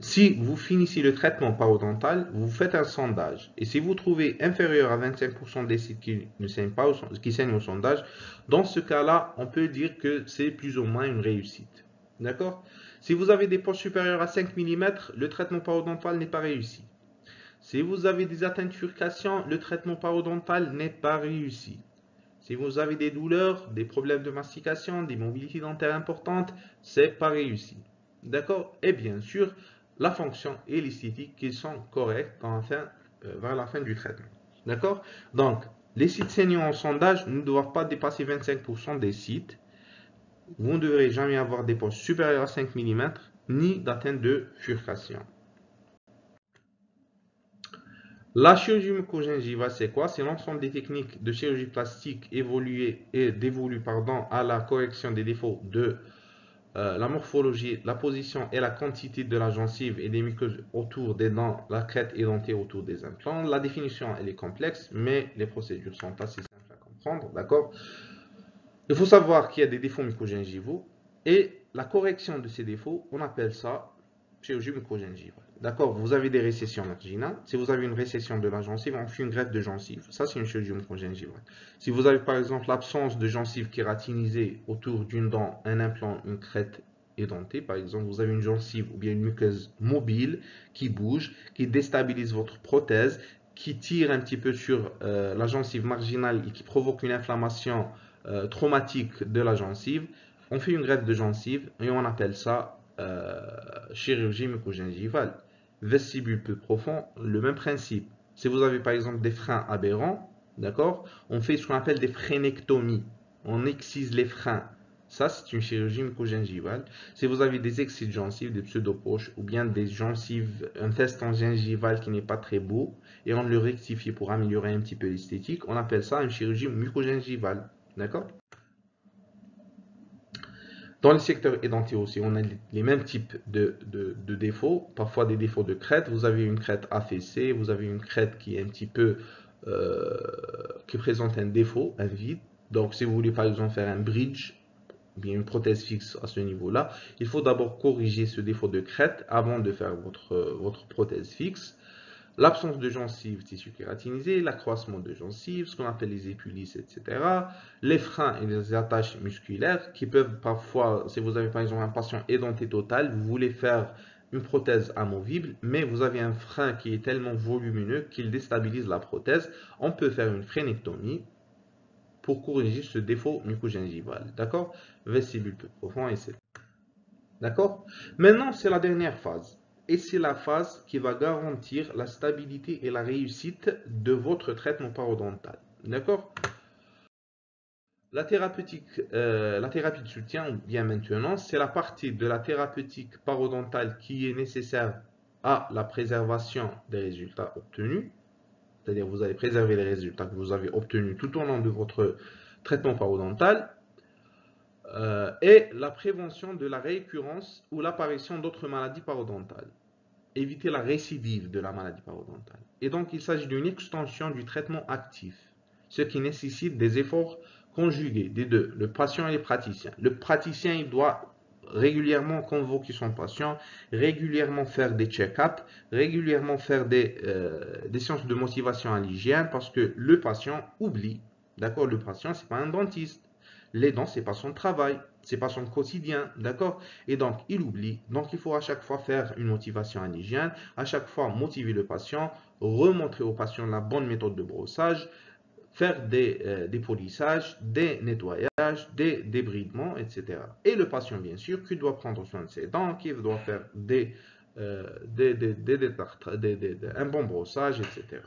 si vous finissez le traitement parodontal, vous faites un sondage. Et si vous trouvez inférieur à 25% des sites qui ne saignent pas, qui saignent au sondage, dans ce cas-là, on peut dire que c'est plus ou moins une réussite. D'accord? Si vous avez des poches supérieures à 5 mm, le traitement parodontal n'est pas réussi. Si vous avez des atteintes de furcation, le traitement parodontal n'est pas réussi. Si vous avez des douleurs, des problèmes de mastication, des mobilités dentaires importantes, c'est pas réussi. D'accord? Et bien sûr, la fonction et l'esthétique qui sont correctes vers la fin du traitement. D'accord? Donc, les sites saignants en sondage ne doivent pas dépasser 25% des sites. Vous ne devrez jamais avoir des poches supérieures à 5 mm, ni d'atteinte de furcation. La chirurgie mucogingivale, c'est quoi? C'est l'ensemble des techniques de chirurgie plastique dévolues à la correction des défauts de la morphologie, la position et la quantité de la gencive et des muqueuses autour des dents, la crête édentée autour des implants. La définition, elle est complexe, mais les procédures sont assez simples à comprendre, d'accord? Il faut savoir qu'il y a des défauts mucogingivaux et la correction de ces défauts, on appelle ça chirurgie mucogingivale. D'accord? Vous avez des récessions marginales. Si vous avez une récession de la gencive, on fait une greffe de gencive. Ça, c'est une chirurgie mucogingivale. Si vous avez par exemple l'absence de gencive kératinisée autour d'une dent, un implant, une crête édentée, par exemple, vous avez une gencive ou bien une muqueuse mobile qui bouge, qui déstabilise votre prothèse, qui tire un petit peu sur la gencive marginale et qui provoque une inflammation traumatique de la gencive. On fait une greffe de gencive et on appelle ça chirurgie mucogingivale. Vestibule peu profond, le même principe. Si vous avez par exemple des freins aberrants, d'accord, on fait ce qu'on appelle des frénectomies. On excise les freins. Ça, c'est une chirurgie mucogingivale. Si vous avez des excès de gencives, des pseudopoches ou bien des gencives, un feston gingival qui n'est pas très beau et on le rectifie pour améliorer un petit peu l'esthétique, on appelle ça une chirurgie mucogingivale. D'accord? Dans le secteur édenté aussi, on a les mêmes types de défauts, parfois des défauts de crête. Vous avez une crête affaissée, vous avez une crête qui est un petit peu, qui présente un défaut, un vide. Donc, si vous voulez par exemple faire un bridge, bien une prothèse fixe à ce niveau-là, il faut d'abord corriger ce défaut de crête avant de faire votre prothèse fixe. L'absence de gencives, tissu kératinisé, l'accroissement de gencives, ce qu'on appelle les épulisses, etc. Les freins et les attaches musculaires qui peuvent parfois, si vous avez par exemple un patient édenté total, vous voulez faire une prothèse amovible, mais vous avez un frein qui est tellement volumineux qu'il déstabilise la prothèse, on peut faire une frénectomie pour corriger ce défaut mucogingival. D'accord? Vestibule peu profond, etc. D'accord? Maintenant, c'est la dernière phase. Et c'est la phase qui va garantir la stabilité et la réussite de votre traitement parodontal. D'accord? La thérapie de soutien, ou bien maintenance, c'est la partie de la thérapeutique parodontale qui est nécessaire à la préservation des résultats obtenus. C'est-à-dire vous allez préserver les résultats que vous avez obtenus tout au long de votre traitement parodontal. Et la prévention de la récurrence ou l'apparition d'autres maladies parodontales. Éviter la récidive de la maladie parodontale. Et donc, il s'agit d'une extension du traitement actif, ce qui nécessite des efforts conjugués des deux, le patient et le praticien. Le praticien, il doit régulièrement convoquer son patient, régulièrement faire des check-ups, régulièrement faire des séances de motivation à l'hygiène, parce que le patient oublie. D'accord, le patient, ce n'est pas un dentiste. Les dents, c'est pas son travail, c'est pas son quotidien, d'accord? Et donc, il oublie. Donc, il faut à chaque fois faire une motivation à l'hygiène, à chaque fois motiver le patient, remontrer au patient la bonne méthode de brossage, faire des polissages, des nettoyages, des débridements, etc. Et le patient, bien sûr, qui doit prendre soin de ses dents, qui doit faire un bon brossage, etc.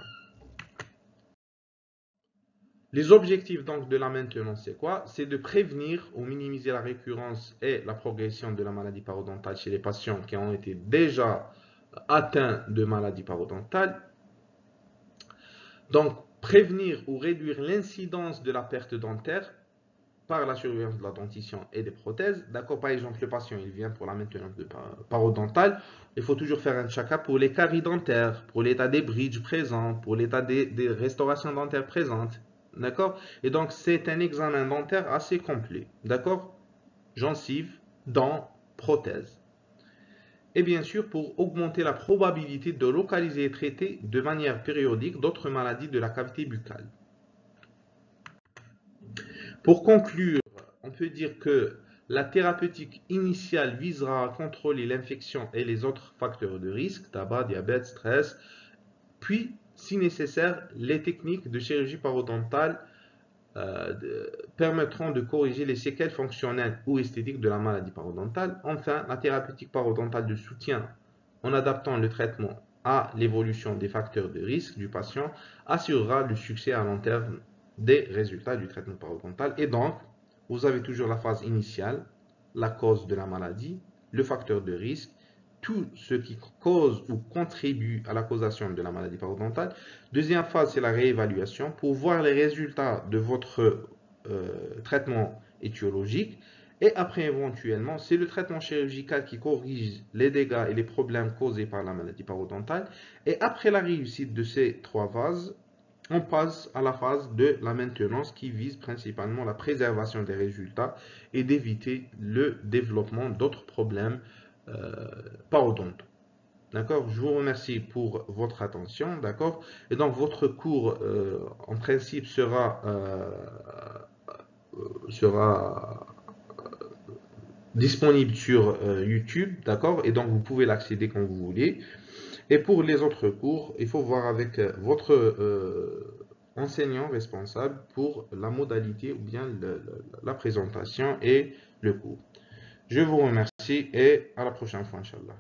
Les objectifs donc de la maintenance, c'est quoi? C'est de prévenir ou minimiser la récurrence et la progression de la maladie parodontale chez les patients qui ont été déjà atteints de maladie parodontale. Donc, prévenir ou réduire l'incidence de la perte dentaire par la surveillance de la dentition et des prothèses. D'accord, par exemple, le patient il vient pour la maintenance de parodontale. Il faut toujours faire un check-up pour les caries dentaires, pour l'état des bridges présents, pour l'état des restaurations dentaires présentes. D'accord? Et donc, c'est un examen dentaire assez complet. D'accord? Gencives, dents, prothèses. Et bien sûr, pour augmenter la probabilité de localiser et traiter de manière périodique d'autres maladies de la cavité buccale. Pour conclure, on peut dire que la thérapeutique initiale visera à contrôler l'infection et les autres facteurs de risque, tabac, diabète, stress, puis, si nécessaire, les techniques de chirurgie parodontale permettront de corriger les séquelles fonctionnelles ou esthétiques de la maladie parodontale. Enfin, la thérapeutique parodontale de soutien en adaptant le traitement à l'évolution des facteurs de risque du patient assurera le succès à long terme des résultats du traitement parodontal. Et donc, vous avez toujours la phase initiale, la cause de la maladie, le facteur de risque, tout ce qui cause ou contribue à la causation de la maladie parodontale. Deuxième phase, c'est la réévaluation pour voir les résultats de votre traitement étiologique. Et après, éventuellement, c'est le traitement chirurgical qui corrige les dégâts et les problèmes causés par la maladie parodontale. Et après la réussite de ces trois phases, on passe à la phase de la maintenance qui vise principalement la préservation des résultats et d'éviter le développement d'autres problèmes parodontaux. D'accord? Je vous remercie pour votre attention. D'accord? Et donc, votre cours, en principe, sera disponible sur YouTube. D'accord? Et donc, vous pouvez l'accéder quand vous voulez. Et pour les autres cours, il faut voir avec votre enseignant responsable pour la modalité ou bien la présentation et le cours. Je vous remercie et à la prochaine fois, Inch'Allah.